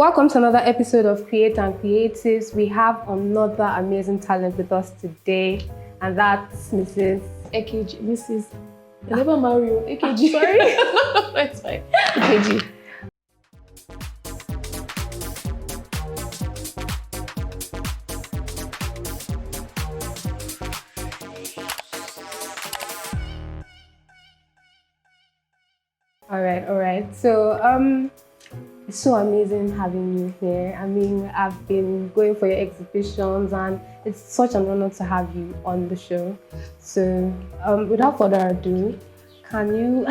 Welcome to another episode of Creath and Creatives. We have another amazing talent with us today, and that's Mrs. AKG. Mrs. I never marry you. AKG. Sorry. No, it's fine. AKG. All right. So, it's so amazing having you here. I mean, I've been going for your exhibitions, and it's such an honor to have you on the show. So, without further ado, can you?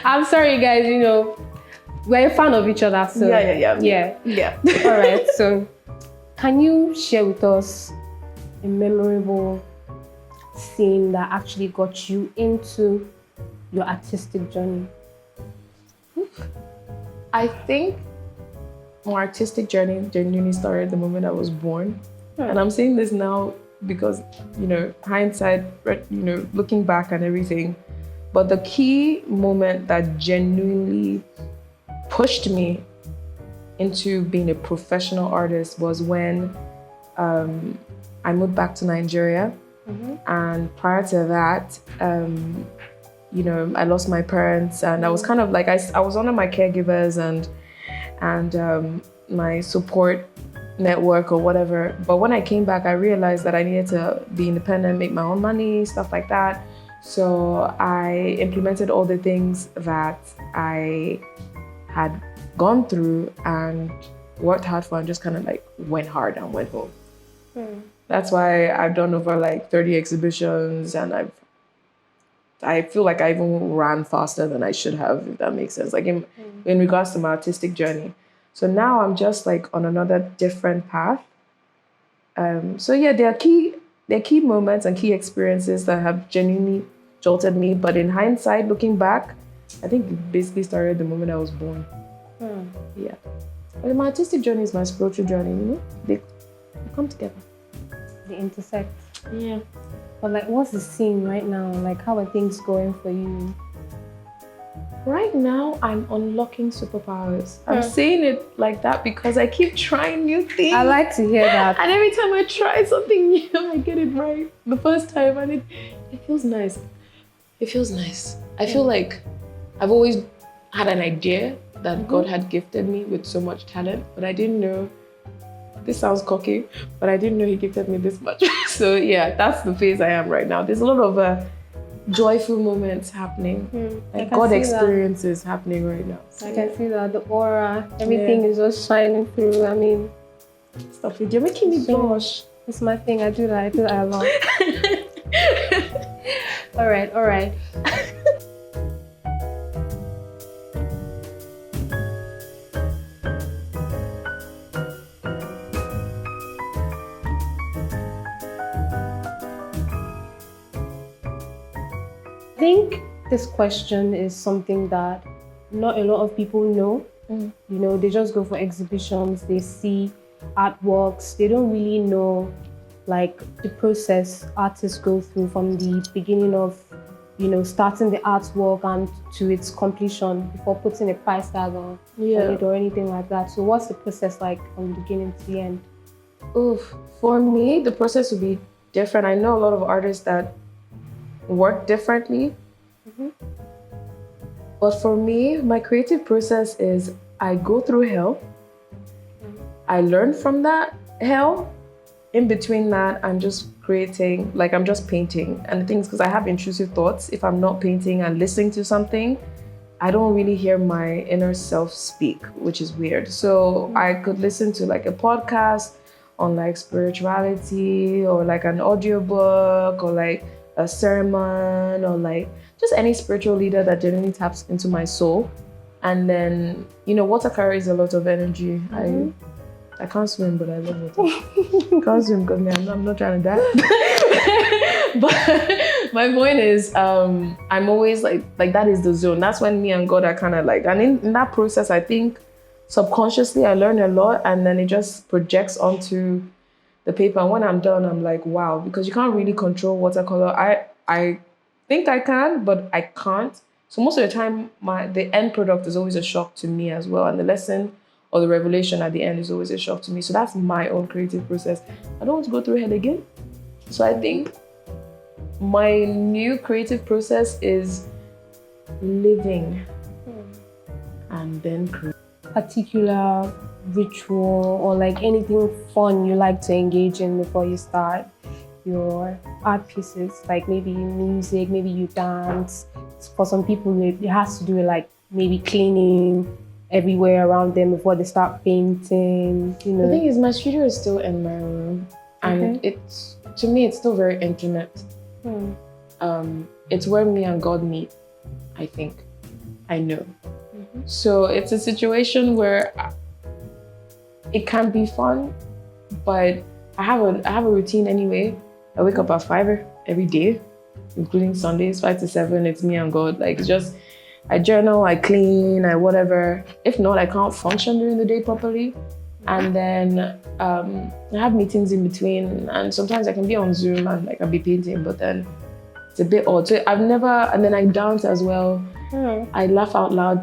I'm sorry, guys. You know, we're a fan of each other. So Yeah. All right. So, can you share with us a memorable scene that actually got you into your artistic journey? I think my artistic journey genuinely started the moment I was born. And I'm saying this now because, hindsight, looking back and everything. But the key moment that genuinely pushed me into being a professional artist was when I moved back to Nigeria. And prior to that, I lost my parents, and I was kind of like, I was under my caregivers and my support network or whatever. But when I came back, I realized that I needed to be independent, make my own money, stuff like that. So I implemented all the things that I had gone through and worked hard for, and just kind of like went hard and went home. That's why I've done over like 30 exhibitions, and I feel like I even ran faster than I should have, if that makes sense, like in regards to my artistic journey. So now I'm just like on another different path. So yeah, there are key moments and key experiences that have genuinely jolted me. But in hindsight, looking back, I think it basically started the moment I was born. Yeah. But my artistic journey is my spiritual journey, they come together. They intersect. Yeah. But like, what's the scene right now? Like, how are things going for you? Right now, I'm unlocking superpowers. I'm saying it like that because I keep trying new things. I like to hear that. And every time I try something new, I get it right the first time, and it feels nice. It feels nice. I feel like I've always had an idea that God had gifted me with so much talent, but I didn't know. This sounds cocky, but I didn't know He gifted me this much. So yeah, that's the phase I am right now. There's a lot of joyful moments happening. Like God experiences happening right now. So, I can see that, the aura, everything is just shining through. I mean, stop it. You're making me blush. It's my thing. I do that a lot. All right. I think this question is something that not a lot of people know. They just go for exhibitions, they see artworks, they don't really know like the process artists go through from the beginning of, starting the artwork and to its completion before putting a price tag on it or anything like that. So what's the process like from the beginning to the end? For me, the process would be different. I know a lot of artists that work differently. But for me, my creative process is I go through hell. I learn from that hell. In between that, I'm just creating, like I'm just painting. And the thing is, because I have intrusive thoughts, if I'm not painting and listening to something, I don't really hear my inner self speak, which is weird. So I could listen to like a podcast on like spirituality, or like an audiobook, or like a sermon, or like just any spiritual leader that genuinely taps into my soul. And then, water carries a lot of energy. I can't swim, but I love water. I can't swim because I'm not trying to die. But my point is, I'm always like that is the zone. That's when me and God are kind of like, and in that process, I think subconsciously I learn a lot, and then it just projects onto the paper. And when I'm done, I'm like, wow, because you can't really control watercolor. I think I can, but I can't. So most of the time, the end product is always a shock to me as well. And the lesson or the revelation at the end is always a shock to me. So that's my own creative process. I don't want to go through it again. So I think my new creative process is living and then creating. Particular ritual or like anything fun you like to engage in before you start your art pieces, like maybe music, maybe you dance. For some people it has to do with like maybe cleaning everywhere around them before they start painting, you know. The thing is, my studio is still in my room, and it's, to me, it's still very intimate. It's where me and God meet, I think. I know. So it's a situation where it can be fun, but I have a routine anyway. I wake up at 5 every day, including Sundays, 5 to 7. It's me and God. Like, it's just, I journal, I clean, I whatever. If not, I can't function during the day properly. And then I have meetings in between, and sometimes I can be on Zoom and like I'll be painting, but then it's a bit odd. So I've never, and then I dance as well. I laugh out loud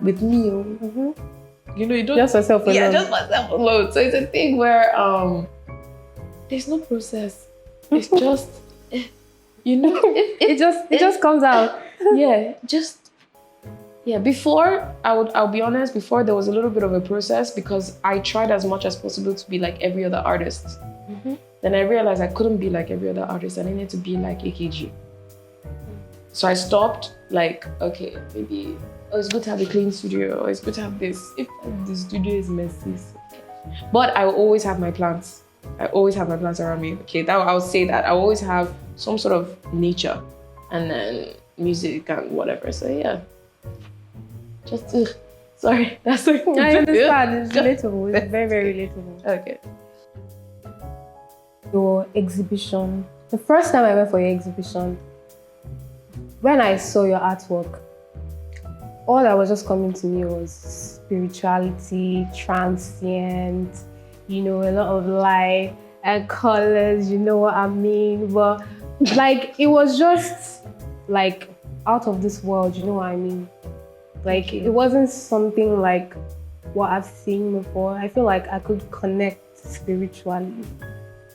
with me. You know, you don't just yourself alone. Yeah, just myself alone. So it's a thing where there's no process. It's just, you know, it just comes out. Before, I'll be honest, before there was a little bit of a process because I tried as much as possible to be like every other artist. Then I realized I couldn't be like every other artist. I needed to be like AKG. So I stopped, like, okay, maybe, it's good to have a clean studio, or it's good to have this. If the studio is messy, it's okay. But I will always have my plants. I always have my plants around me. Okay, I would say that. I always have some sort of nature and then music and whatever. So yeah. Just, sorry, that's like, I understand, it's relatable. It's very, very relatable. Okay. Your exhibition. The first time I went for your exhibition, when I saw your artwork, all that was just coming to me was spirituality, transient, you know, a lot of light and colors, you know what I mean? But like, it was just like out of this world, you know what I mean? Like, it wasn't something like what I've seen before. I feel like I could connect spiritually.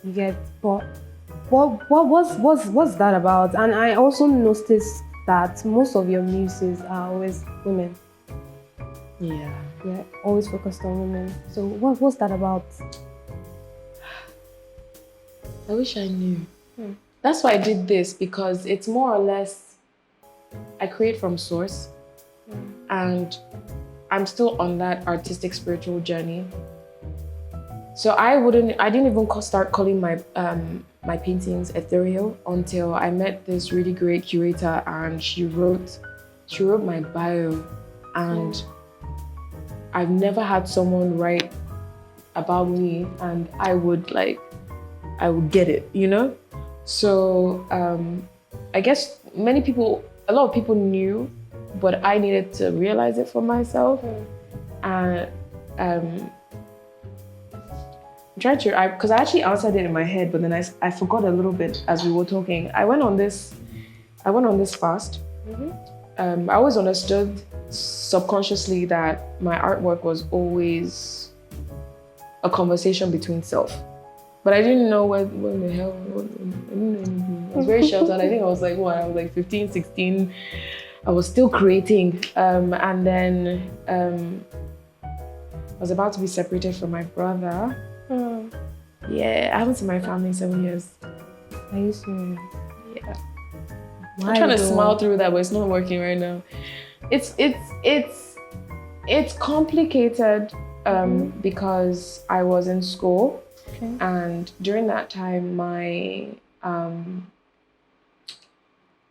You get, but what's that about? And I also noticed that most of your muses are always women. Yeah, always focused on women. So what's that about? I wish I knew. That's why I did this, because it's more or less, I create from source, and I'm still on that artistic spiritual journey. So I didn't even start calling my my paintings ethereal until I met this really great curator, and she wrote my bio, and I've never had someone write about me and I would get it, you know? So I guess a lot of people knew, but I needed to realize it for myself. And I'm trying to, because I actually answered it in my head, but then I forgot a little bit as we were talking. I went on this fast. I always understood subconsciously that my artwork was always a conversation between self. But I didn't know when the hell, I didn't know anything. I was very sheltered. I think I was like, I was like 15, 16. I was still creating. And then I was about to be separated from my brother. Yeah, I haven't seen my family in 7 years. Are you serious? Yeah. I'm trying to smile through that, but it's not working right now. It's complicated because I was in school, and during that time, my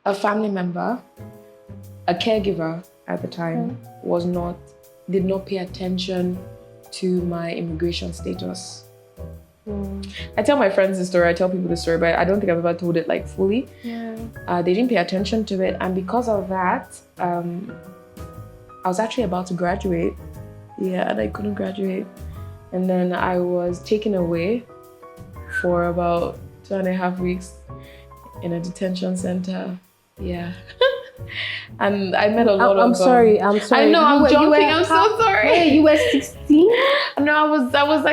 a family member, a caregiver at the time, did not pay attention to my immigration status. I tell my friends the story, I tell people the story, but I don't think I've ever told it like fully. They didn't pay attention to it, and because of that, I was actually about to graduate. Yeah, and I couldn't graduate. And then I was taken away for about 2.5 weeks in a detention center. Yeah. And I met a lot of... I'm sorry. I know, I'm joking. I'm so sorry. Wait, you were 16? No, I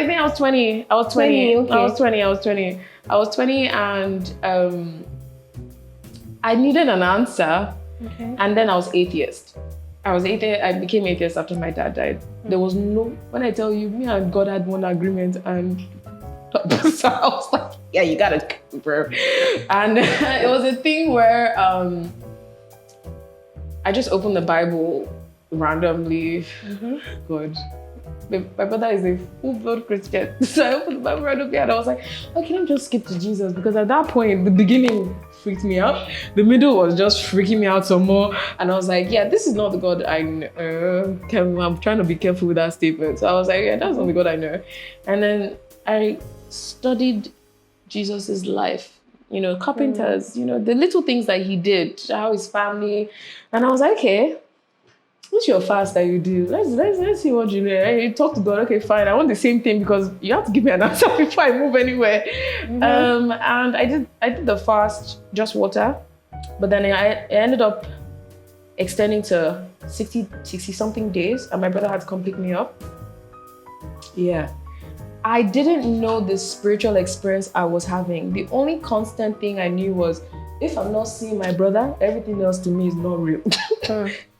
think I was 20. I was 20. Okay. I was 20 and I needed an answer. Okay. And then I was atheist. I became atheist after my dad died. There was no... When I tell you, me and God had one agreement and... So I was like, yeah, you gotta go, bro. And it was a thing where I just opened the Bible randomly. God. My brother is a full-blood Christian. So I opened the Bible randomly and I was like, oh, can I just skip to Jesus? Because at that point, the beginning freaked me out. The middle was just freaking me out some more. And I was like, yeah, this is not the God I know. I'm trying to be careful with that statement. So I was like, yeah, that's not the God I know. And then I studied Jesus's life, carpenters, the little things that he did, how his family. And I was like, okay, what's your fast that you do? Let's see what you know. And you talk to God, okay, fine. I want the same thing because you have to give me an answer before I move anywhere. And I did the fast, just water. But then I ended up extending to 60 something days, and my brother had to come pick me up. Yeah. I didn't know the spiritual experience I was having. The only constant thing I knew was, if I'm not seeing my brother, everything else to me is not real.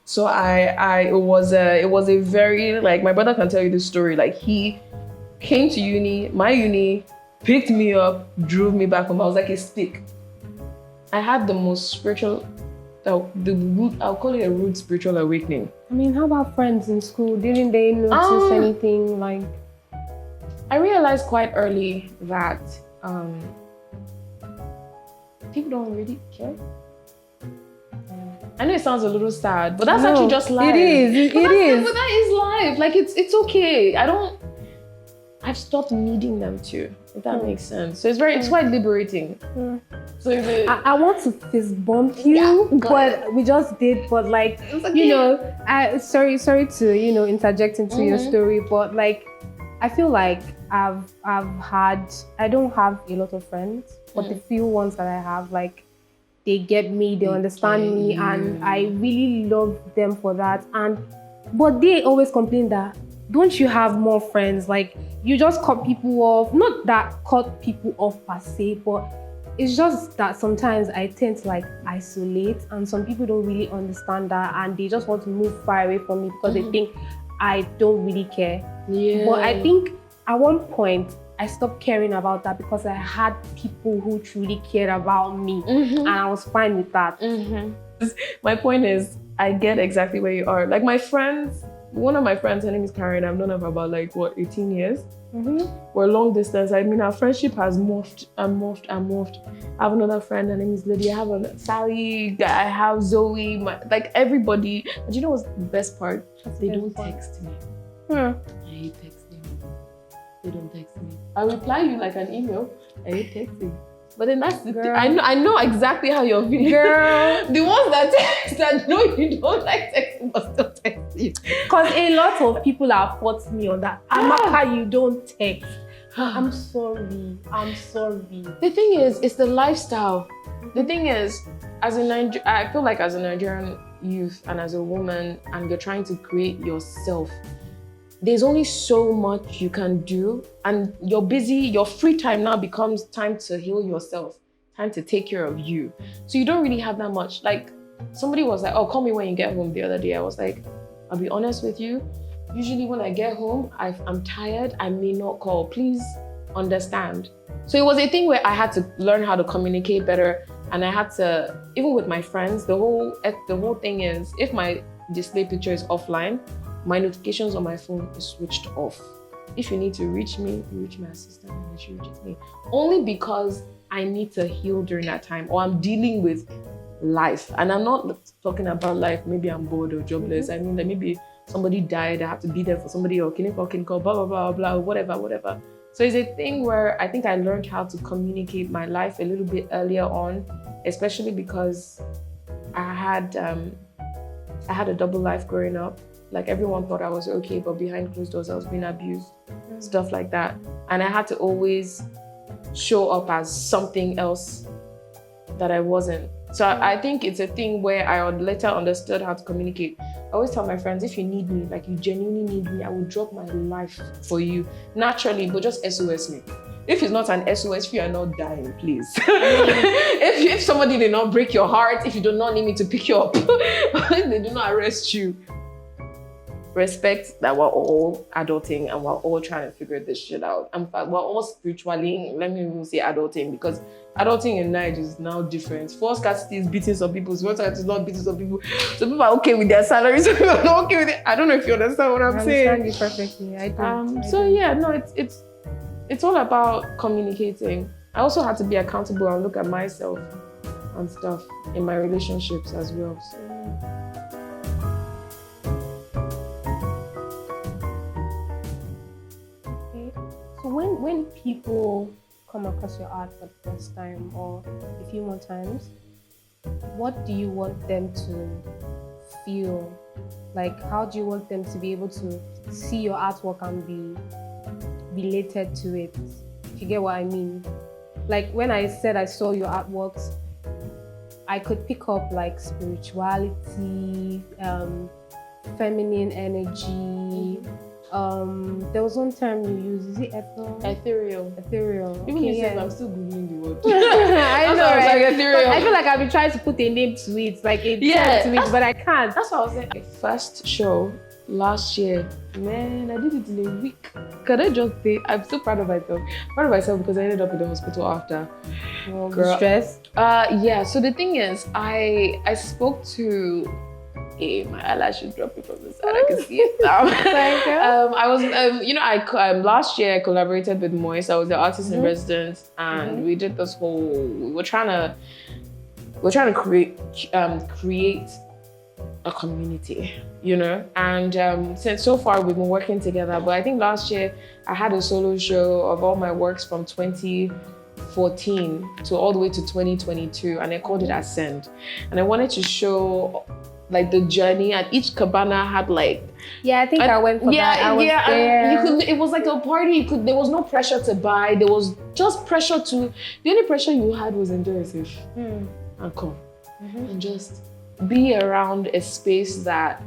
So it was a very, like, my brother can tell you this story. Like, he came to my uni, picked me up, drove me back home. I was like a stick. I had the most spiritual, I'll call it a rude spiritual awakening. I mean, how about friends in school? Didn't they notice anything like? I realized quite early that people don't really care. I know it sounds a little sad, but that's actually just life. It is. It is. But that is life. Like, it's okay. I've stopped needing them to, if that makes sense. So it's quite liberating. So I want to fist bump you, but we just did. But like, okay. Sorry to interject into your story, but like, I feel like I don't have a lot of friends, but the few ones that I have, like, they get me, they understand me, and I really love them for that. But they always complain that, don't you have more friends? Like, you just cut people off. Not that cut people off per se, but it's just that sometimes I tend to like isolate, and some people don't really understand that, and they just want to move far away from me because they think I don't really care. Yeah. But I think at one point I stopped caring about that because I had people who truly cared about me, and I was fine with that. My point is, I get exactly where you are. Like, my friends, one of my friends, her name is Karen. I've known her for about 18 years. We're long distance. I mean, our friendship has morphed and morphed and morphed. I have another friend, her name is Lydia. I have Sally, I have Zoe, everybody. But you know what's the best part? They don't text me. I hate texting. They don't text me. I reply you like an email. I hate texting. But then that's the thing. I know exactly how you're feeling. Girl. The ones that text that know you don't like texting but still text you. Because a lot of people have fought me on that. Amaka, you don't text. I'm sorry. The thing is, it's the lifestyle. The thing is, I feel like as a Nigerian youth and as a woman, and you're trying to create yourself, there's only so much you can do, and you're busy. Your free time now becomes time to heal yourself, time to take care of you. So you don't really have that much. Like, somebody was like, oh, call me when you get home the other day. I was like, I'll be honest with you. Usually when I get home, I'm tired. I may not call. Please understand. So it was a thing where I had to learn how to communicate better, and I had to, even with my friends, the whole thing is, if my display picture is offline, my notifications on my phone is switched off. If you need to reach me, you reach my assistant, and she reaches me. Only because I need to heal during that time, or I'm dealing with life. And I'm not talking about life, maybe I'm bored or jobless. I mean, that maybe somebody died, I have to be there for somebody, or can call, blah, blah, blah, blah, whatever. So it's a thing where I think I learned how to communicate my life a little bit earlier on, especially because I had a double life growing up. Like, everyone thought I was okay, but behind closed doors, I was being abused, stuff like that. And I had to always show up as something else that I wasn't. So I think it's a thing where I later understood how to communicate. I always tell my friends, if you need me, like you genuinely need me, I will drop my life for you. Naturally, but just SOS me. If it's not an SOS, if you are not dying, please. if somebody did not break your heart, if you do not need me to pick you up, they do not arrest you. Respect that we're all adulting and we're all trying to figure this shit out. In fact, we're all spiritually, let me even say adulting, because adulting in Nigeria is now different. Force scarcity is beating some people, sports scarcity is not beating some people. Some people are okay with their salaries, some people are not okay with it. I don't know if you understand what I'm saying. I understand you perfectly. I do. Yeah, no, it's all about communicating. I also had to be accountable and look at myself and stuff in my relationships as well. So. So when people come across your art for the first time or a few more times, what do you want them to feel? Like, how do you want them to be able to see your artwork and be related to it? If you get what I mean. Like, when I said I saw your artworks, I could pick up like spirituality, feminine energy. There was one term you used, is it ethereal? Ethereal. Even you said I'm still googling the word. I know, right? Like ethereal. I feel like I've been trying to put a name to it, like a term to it, but I can't. That's what I was saying. My first show last year, man, I did it in a week. Can I just say, I'm so proud of myself. Proud of myself because I ended up in the hospital after. Girl. Stress? Yeah, so the thing is, I spoke to my eyelash is dropping from the side. I can see it now. I was, last year I collaborated with Moise. I was the artist in residence, and we did this whole. We're trying to create a community, And since so far we've been working together. But I think last year I had a solo show of all my works from 2014 to all the way to 2022, and I called it Ascend. And I wanted to show like the journey, and each cabana had like I think I went for that. I was there. It was like a party. There was no pressure to buy. There was just pressure the only pressure you had was enjoy yourself and come and just be around a space that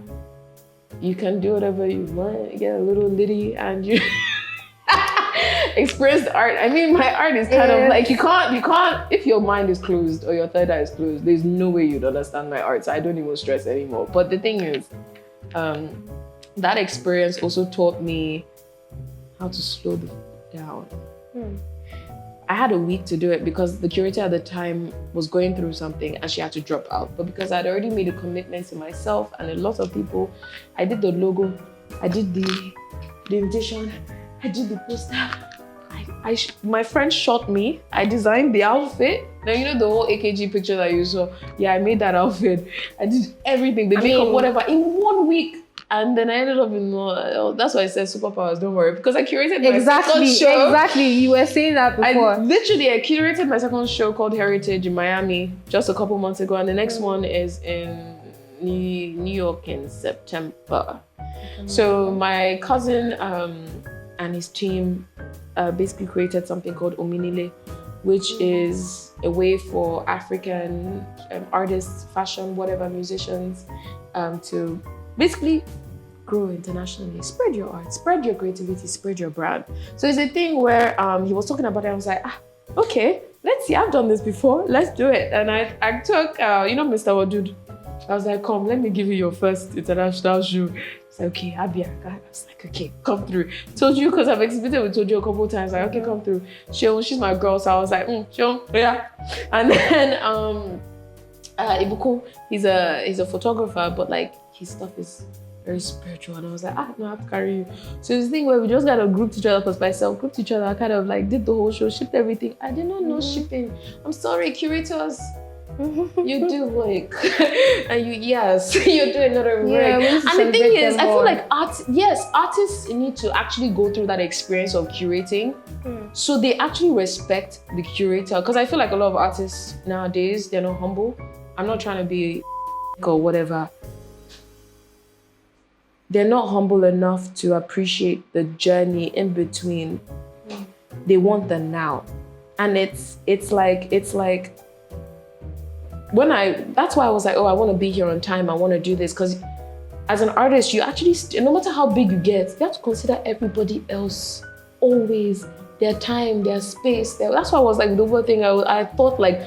you can do whatever you want, get a little litty, and you experience the art. I mean, my art is kind of like, you can't, if your mind is closed or your third eye is closed, there's no way you'd understand my art. So I don't even stress anymore. But the thing is, that experience also taught me how to slow down. I had a week to do it because the curator at the time was going through something and she had to drop out. But because I'd already made a commitment to myself and a lot of people, I did the logo, I did the invitation, I did the poster. My friend shot me. I designed the outfit. Now, the whole AKG picture that you saw? Yeah, I made that outfit. I did everything, the makeup, whatever, in 1 week. And then I ended up in that's why I said superpowers, don't worry. Because I curated my second show. Exactly, you were saying that before. I curated my second show called Heritage in Miami just a couple months ago. And the next one is in New York in September. So my cousin and his team basically created something called Ominile, which is a way for African artists, fashion, whatever, musicians to basically grow internationally. Spread your art, spread your creativity, spread your brand. So it's a thing where he was talking about it. I was like, okay, let's see. I've done this before. Let's do it. And I took, Mr. Wadud. I was like, come, let me give you your first international show. It's like, okay, Abia. I was like, okay, come through. Told you, because I've exhibited with Told you a couple of times. Like, okay, come through. She's my girl. So I was like, sure, yeah. And then Ibuku, he's a photographer, but like his stuff is very spiritual. And I was like, no, I have to carry you. So it's this thing where we just kind of grouped each other, because myself grouped each other, I kind of like did the whole show, shipped everything. I did not know shipping. I'm sorry, curators. You do like, and you're doing another work. And the thing is, I feel like artists need to actually go through that experience of curating, so they actually respect the curator. Because I feel like a lot of artists nowadays, they're not humble. I'm not trying to be or whatever. They're not humble enough to appreciate the journey in between. They want the now, and it's like. that's why I was like, oh, I want to be here on time. I want to do this. Because as an artist, you actually, no matter how big you get, you have to consider everybody else always, their time, their space. That's why I was like, the whole thing, I thought like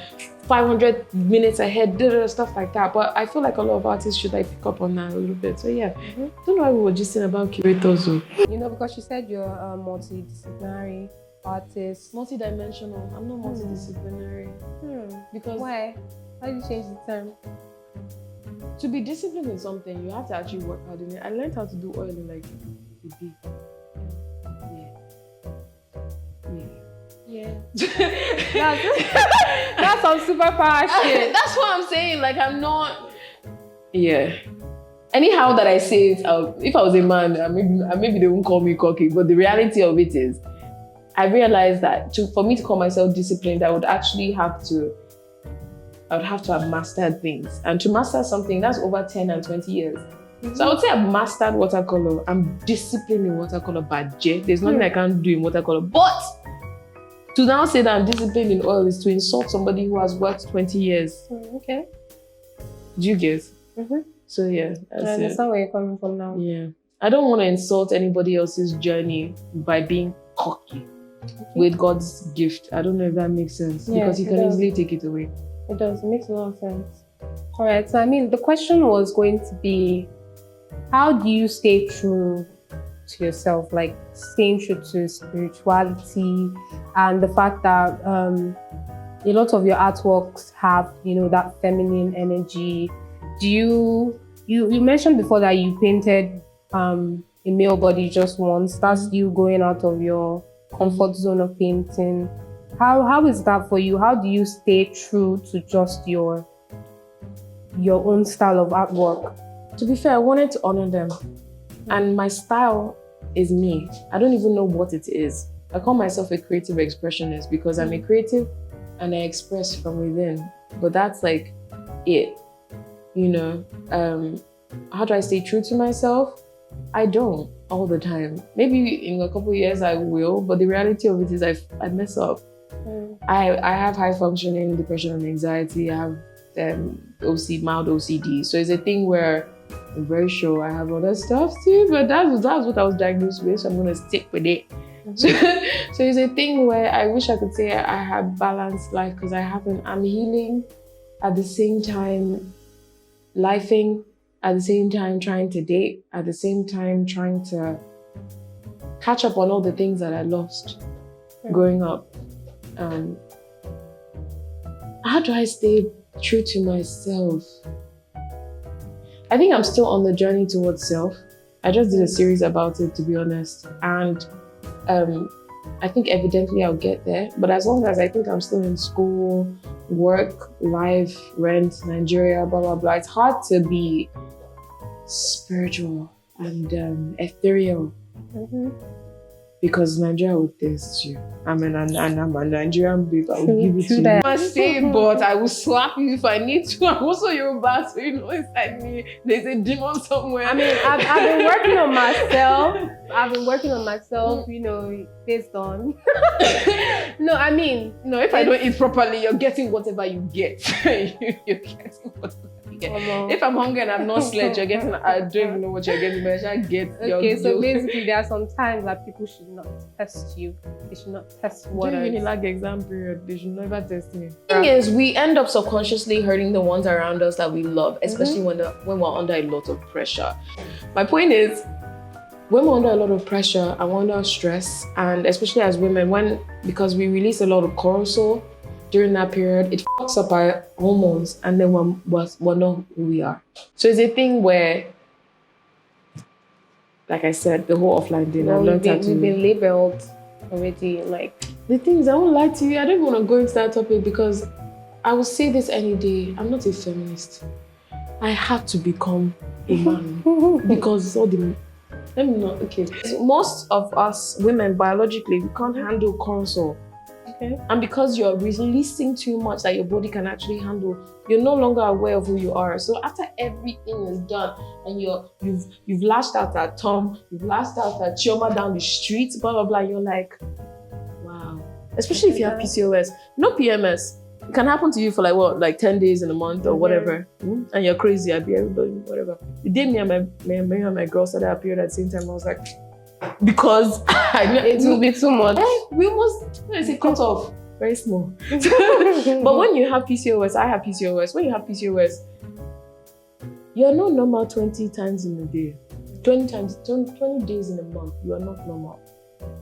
500 minutes ahead, stuff like that. But I feel like a lot of artists should like pick up on that a little bit. So yeah, don't know why we were just saying about curators. You know, because you said you're a multidisciplinary artist. Multidimensional. I'm not multidisciplinary. Because why? Why did you change the term? To be disciplined in something, you have to actually work hard in it. I learned how to do oil in like a day. Yeah. That's some superpower shit. That's what I'm saying. Like, I'm not. Yeah. Anyhow that I say it, if I was a man, maybe they won't call me cocky. But the reality of it is, I realized that for me to call myself disciplined, I would have mastered things. And to master something, that's over 10 and 20 years. So I would say I've mastered watercolor. I'm disciplined in watercolor, but there's nothing I can't do in watercolor. But to now say that I'm disciplined in oil is to insult somebody who has worked 20 years. Okay. Do you get? So yeah, I understand where you're coming from now. Yeah. I don't want to insult anybody else's journey by being cocky with God's gift. I don't know if that makes sense, because He can easily take it away. It does. It makes a lot of sense. All right. So, I mean, the question was going to be, how do you stay true to yourself? Like, staying true to spirituality and the fact that a lot of your artworks have, that feminine energy. Do you mentioned before that you painted a male body just once. That's you going out of your comfort zone of painting. How is that for you? How do you stay true to just your own style of artwork? To be fair, I wanted to honor them. And my style is me. I don't even know what it is. I call myself a creative expressionist because I'm a creative and I express from within. But that's like it. How do I stay true to myself? I don't all the time. Maybe in a couple of years I will, but the reality of it is I mess up. I have high functioning depression and anxiety. I have mild OCD. So it's a thing where I'm very sure I have other stuff too, but that was what I was diagnosed with, so I'm gonna stick with it. So it's a thing where I wish I could say I have balanced life, because I haven't. I'm healing at the same time, lifing at the same time, trying to date at the same time, trying to catch up on all the things that I lost growing up. How do I stay true to myself? I think I'm still on the journey towards self. I just did a series about it, to be honest. And I think evidently I'll get there. But as long as I think I'm still in school, work, life, rent, Nigeria, blah, blah, blah, it's hard to be spiritual and ethereal. Because Nigeria will test you. I'm a Nigerian babe. I will give it to you. I must say, but I will slap you if I need to. I'm also Yoruba, so inside me, there's a demon somewhere. I mean, I've been working on myself. Based on. No, I mean, no. If I don't eat properly, you're getting whatever you get. You're getting whatever. If I'm hungry and I'm not slept, you're getting. I don't even know what you're getting, but I get. Okay, so basically, there are some times that people should not test you. They should not test waters. Don't even like exam period. They should never test me. The thing is, we end up subconsciously hurting the ones around us that we love, especially when we're under a lot of pressure. My point is, when we're under a lot of pressure and we're under stress, and especially as women, because we release a lot of cortisol during that period, it fucks up our hormones, and then we're not who we are. So it's a thing where, like I said, the whole offline thing, I've learned how to... We've been labeled already, like... The things, I won't lie to you, I don't even want to go into that topic, because I will say this any day, I'm not a feminist. I have to become a man, because all the... Let me not, okay. So most of us women, biologically, we can't handle cortisol. Okay. And because you're releasing too much that your body can actually handle, you're no longer aware of who you are. So after everything is done and you've lashed out at Tom, you've lashed out at Chioma down the street, blah blah blah, you're like, wow. Especially if you have PCOS, not PMS. It can happen to you for like 10 days in a month or whatever. And you're crazy, I'd be everybody, whatever. The day me and my girl started appearing at the same time, I was like, because I knew it will be too much. We almost, when I say cut off, very small. But when you have PCOS, I have PCOS. When you have PCOS, you're not normal 20 times in a day. 20 days in a month, you are not normal.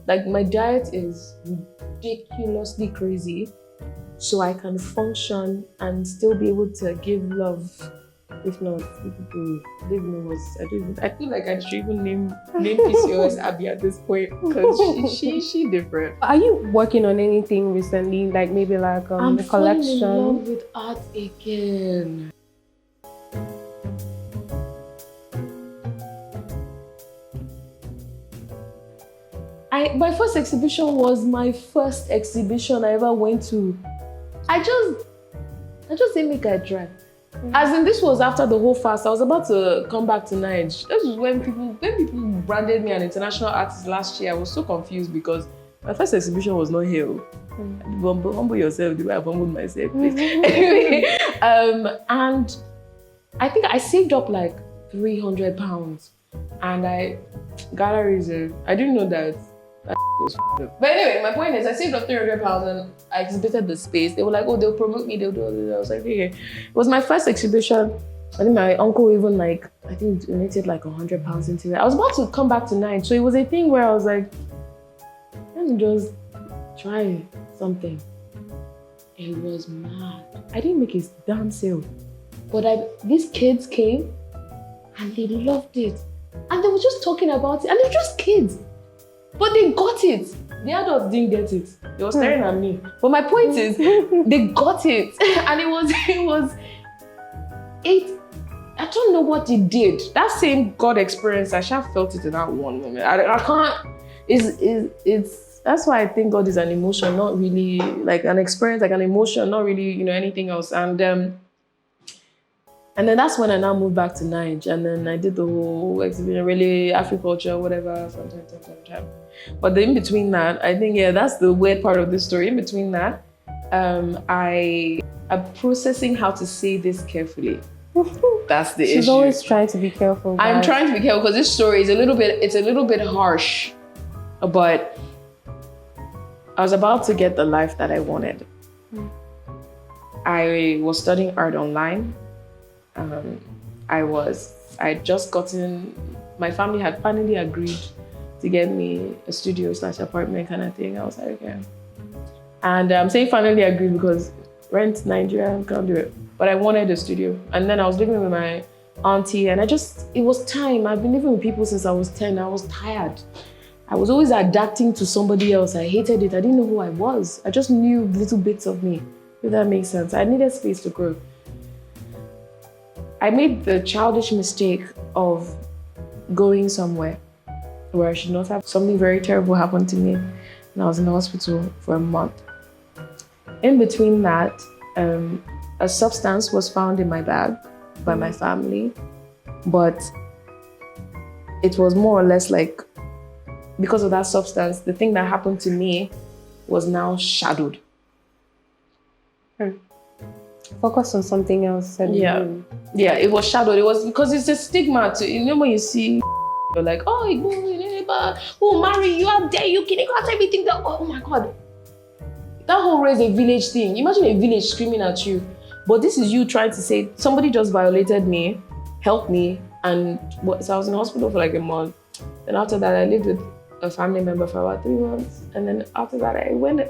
Like my diet is ridiculously crazy, so I can function and still be able to give love. If not, people leave me I feel like I should even name PCOS Abby at this point because she different. Are you working on anything recently? Like maybe like I'm a collection? falling in love with art again. My first exhibition was my first exhibition I ever went to. I just didn't make a try. As in, this was after the whole fast. I was about to come back to Nigeria. This was when people branded me an international artist last year. I was so confused because my first exhibition was not here. Humble yourself the way I've humbled myself, please. Anyway, and I think I saved up like £300, and galleries. I didn't know that. But anyway, my point is I saved up £300 and I exhibited the space. They were like, oh, they'll promote me, they'll do all this. I was like, okay. It was my first exhibition. I think my uncle even donated like £100 into it. I was about to come back to Nigeria. So it was a thing where I was like, let me just try something. It was mad. I didn't make a damn sale. But these kids came and they loved it. And they were just talking about it. And they're just kids. But they got it. The adults didn't get it. They were staring at me. But my point is, they got it. And it was, I don't know what it did. That same God experience, I sure felt it in that one moment. I can't, that's why I think God is an emotion, not really like an experience, like an emotion, not really, anything else. And then that's when I now moved back to Nigeria, and then I did the whole exhibition, really Africulture, whatever, from time to time. But in between that, I think, that's the weird part of this story. In between that, I am processing how to say this carefully. That's the issue. She's always trying to be careful. I'm trying to be careful because this story is a little bit harsh, but I was about to get the life that I wanted. I was studying art online. My family had finally agreed to get me a studio / apartment kind of thing. I was like, okay. And I'm saying finally agreed because rent Nigeria, can't do it. But I wanted a studio. And then I was living with my auntie and it was time. I've been living with people since I was 10. I was tired. I was always adapting to somebody else. I hated it. I didn't know who I was. I just knew little bits of me, if that makes sense. I needed space to grow. I made the childish mistake of going somewhere where I should not have. Something very terrible happened to me, and I was in the hospital for a month. In between that, a substance was found in my bag by my family, but it was more or less like, because of that substance, the thing that happened to me was now shadowed. Focus on something else. Yeah, it was shadowed. It was because it's a stigma to, when you see, you're like, oh, marry you out there, you kidding out everything. Oh my God. That whole raise a village thing. Imagine a village screaming at you. But this is you trying to say, somebody just violated me, help me. And so I was in the hospital for like a month. And after that, I lived with a family member for about 3 months. And then after that, I went, I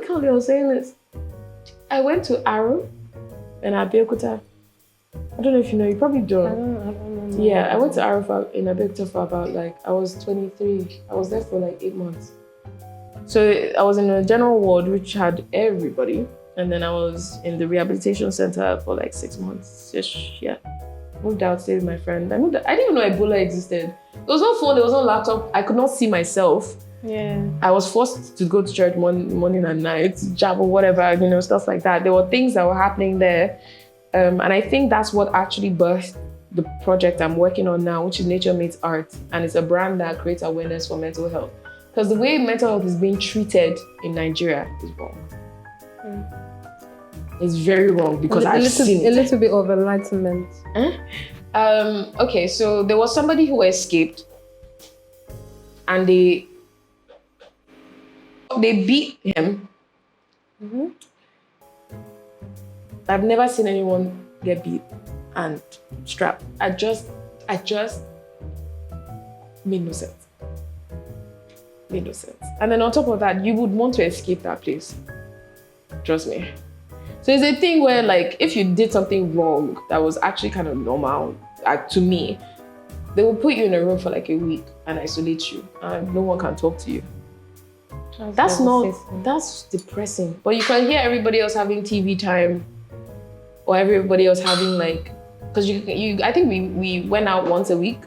can't believe I was saying this. I went to Aro in Abeokuta. I don't know if you know, you probably don't. I don't know. Yeah, I went to Aro in Abeokuta for about I was 23. I was there for 8 months. So I was in a general ward which had everybody. And then I was in the rehabilitation center for 6 months. Yeah. Moved out, stayed with my friend. I didn't even know Ebola existed. There was no phone, there was no laptop. I could not see myself. Yeah. I was forced to go to church morning and night, job or whatever, stuff like that. There were things that were happening there. And I think that's what actually birthed the project I'm working on now, which is Nature Meets Art. And it's a brand that creates awareness for mental health. Because the way mental health is being treated in Nigeria is wrong. It's very wrong because I've seen a it. little bit of enlightenment. Okay, so there was somebody who escaped, and they beat him. I've never seen anyone get beat and strapped. I just made no sense. Made no sense. And then on top of that, you would want to escape that place. Trust me. So it's a thing where, like, if you did something wrong that was actually kind of normal to me, they will put you in a room for like a week and isolate you, and no one can talk to you. That's depressing. But you can hear everybody else having TV time, or everybody else having like, because I think we went out once a week,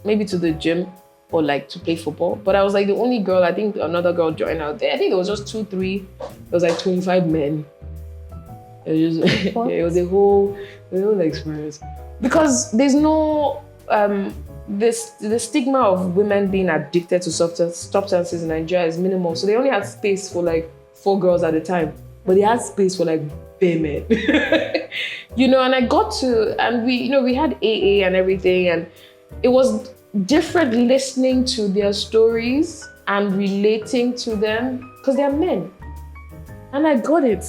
maybe to the gym or like to play football. But I was like the only girl. I think another girl joined out there. I think there was just 2-3. There was like 25 men. It was just it was a whole experience, because there's no the stigma of women being addicted to substances in Nigeria is minimal. So they only had space for like 4 girls at a time, but they had space for like bare men. And I got to, and we had AA and everything, and it was different listening to their stories and relating to them, because they're men. And I got it.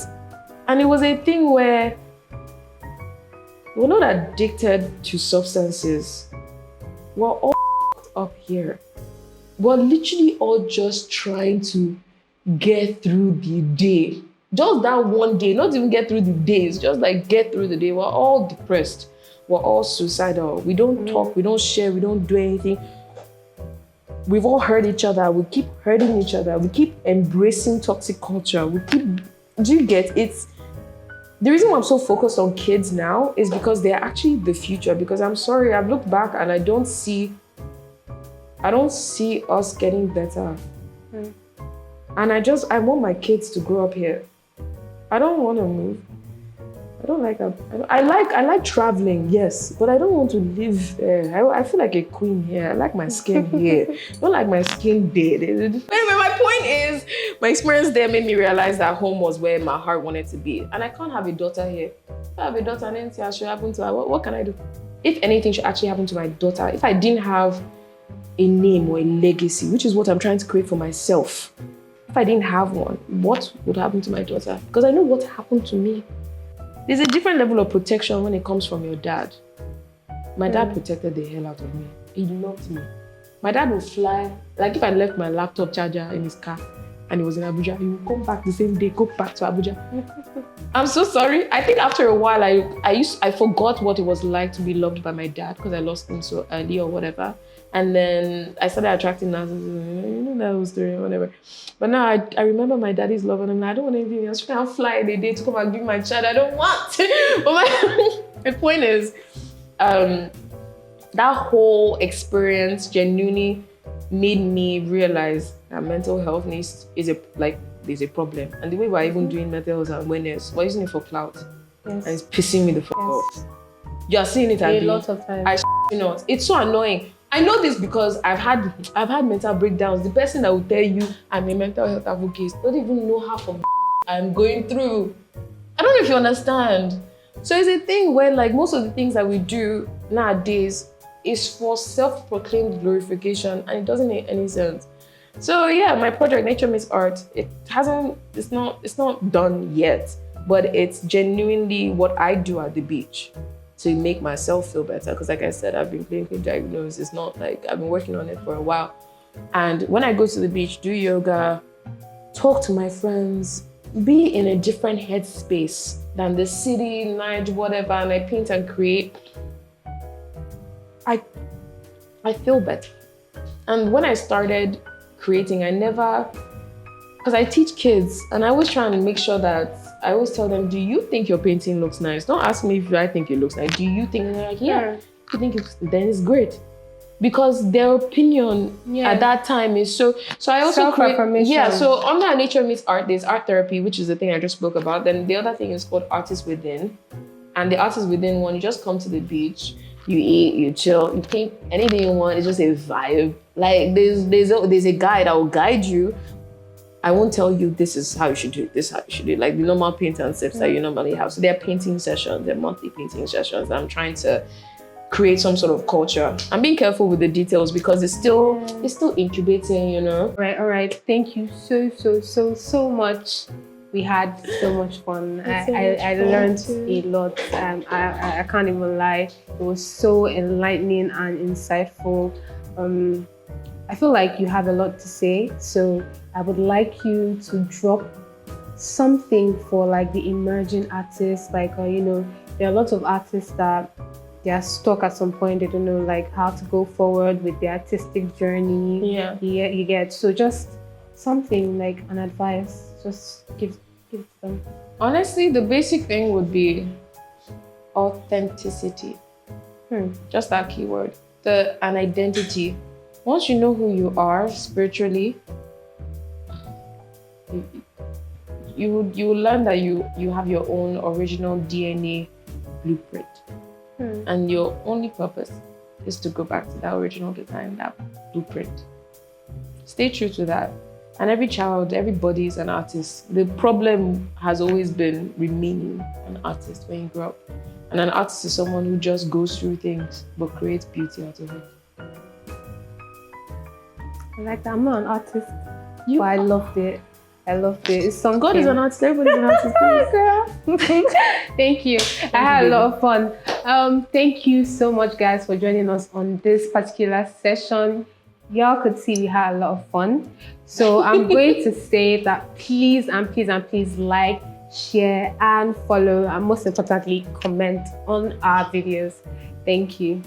And it was a thing where we're not addicted to substances. We're all up here. We're literally all just trying to get through the day. Just that one day, not even get through the days, just like get through the day. We're all depressed. We're all suicidal. We don't talk, we don't share, we don't do anything. We've all hurt each other. We keep hurting each other. We keep embracing toxic culture. Do you get it? The reason why I'm so focused on kids now is because they're actually the future. Because I'm sorry, I've looked back and I don't see us getting better. And I want my kids to grow up here. I don't want to move. I like traveling, yes, but I don't want to live there. I feel like a queen here. I like my skin here. I don't like my skin dead. Anyway, my point is, my experience there made me realize that home was where my heart wanted to be. And I can't have a daughter here. If I have a daughter and anything should happen to her, what can I do? If anything should actually happen to my daughter, if I didn't have a name or a legacy, which is what I'm trying to create for myself, if I didn't have one, what would happen to my daughter? Because I know what happened to me. There's a different level of protection when it comes from your dad. My dad protected the hell out of me. He loved me. My dad would fly, like if I left my laptop charger in his car and he was in Abuja, he would come back the same day, go back to Abuja. I'm so sorry. I think after a while, I forgot what it was like to be loved by my dad because I lost him so early or whatever. And then I started attracting nurses, that whole story or whatever. But now I remember my daddy's love and I'm like, I don't want anything else. You can't fly in a day to come and give my child. I don't want. But my point is, that whole experience genuinely made me realize that mental health there's a problem. And the way we're even doing mental health awareness, we're using it for clout. Yes. And it's pissing me the fuck off. You're seeing it a lot of times. It's so annoying. I know this because I've had mental breakdowns. The person that will tell you I'm a mental health advocate don't even know half of I'm going through. I don't know if you understand. So it's a thing where like most of the things that we do nowadays is for self-proclaimed glorification and it doesn't make any sense. So yeah, my project Nature Meets Art, it's not done yet, but it's genuinely what I do at the beach to make myself feel better. Because like I said, I've been clinically diagnosed. It's not like I've been working on it for a while. And when I go to the beach, do yoga, talk to my friends, be in a different headspace than the city, night, whatever, and I paint and create, I feel better. And when I started creating, because I teach kids and I always try and make sure that I always tell them, do you think your painting looks nice? Don't ask me if I think it looks nice. Do you think? And they're like, yeah. If you think then it's great. Because their opinion at that time is so I also self-affirmation. So under Nature Meets Art, there's art therapy, which is the thing I just spoke about. Then the other thing is called Artist Within. And the Artist Within one, you just come to the beach, you eat, you chill, you paint anything you want. It's just a vibe. Like there's a guy that will guide you. I won't tell you this is how you should do it, this is how you should do it, like the normal paint and sips that you normally have. So there are painting sessions, there are monthly painting sessions. I'm trying to create some sort of culture. I'm being careful with the details because it's still incubating, you know. All right. Thank you so much. We had so much fun. I learned a lot. I can't even lie. It was so enlightening and insightful. I feel like you have a lot to say, so I would like you to drop something for like the emerging artists. Like, you know, there are lots of artists that they are stuck at some point. They don't know like how to go forward with their artistic journey. Yeah. You get. So just something like an advice. Just give them. Honestly, the basic thing would be authenticity. Just that keyword. An identity. Once you know who you are spiritually, you will learn that you have your own original DNA blueprint. And your only purpose is to go back to that original design, that blueprint. Stay true to that. And everybody is an artist. The problem has always been remaining an artist when you grow up. And an artist is someone who just goes through things but creates beauty out of it. I like that. I'm not an artist, but I loved it. It's something. God is an artist. Everybody's an artist. Girl. Thank you. I had a lot of fun. Thank you so much, guys, for joining us on this particular session. Y'all could see we had a lot of fun. So I'm going to say that please like, share, and follow, and most importantly, comment on our videos. Thank you.